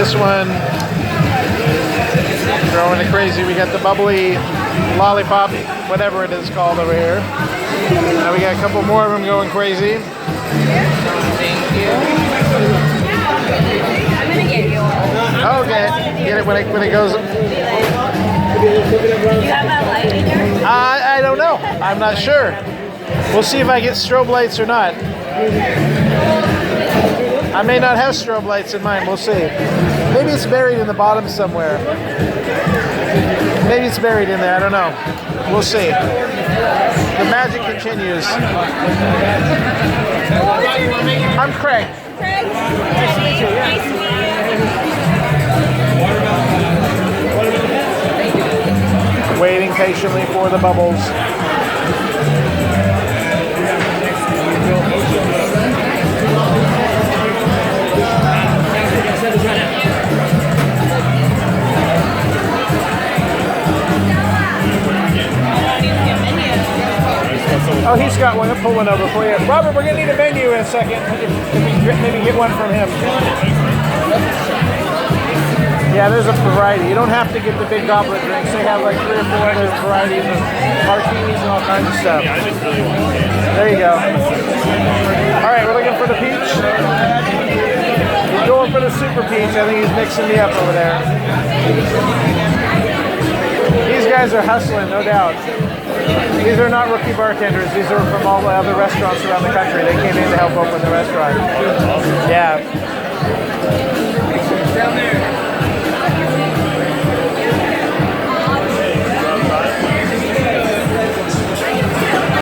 this one. Throwing it crazy. We got the bubbly lollipop, whatever it is called over here. Now we got a couple more of them going crazy. Thank you. I'm gonna get yours. Okay, get it when it goes. Do you have that light in there? I don't know. I'm not sure. We'll see if I get strobe lights or not. I may not have strobe lights in mine. We'll see. Maybe it's buried in the bottom somewhere. Maybe it's buried in there. I don't know. We'll see. The magic continues. I'm Craig. Craig? Nice to meet you. Nice to meet you. Waiting patiently for the bubbles. Oh, he's got one. I'll pull one over for you. Robert, we're going to need a menu in a second. Maybe get one from him. Yeah, there's a variety. You don't have to get the big goblet drinks. They have like 3 or 4 other varieties of martinis and all kinds of stuff. There you go. All right, we're looking for the peach. He's going for the super peach. I think he's mixing me up over there. These guys are hustling, no doubt. These are not rookie bartenders. These are from all the other restaurants around the country. They came in to help open the restaurant. Yeah. Down there.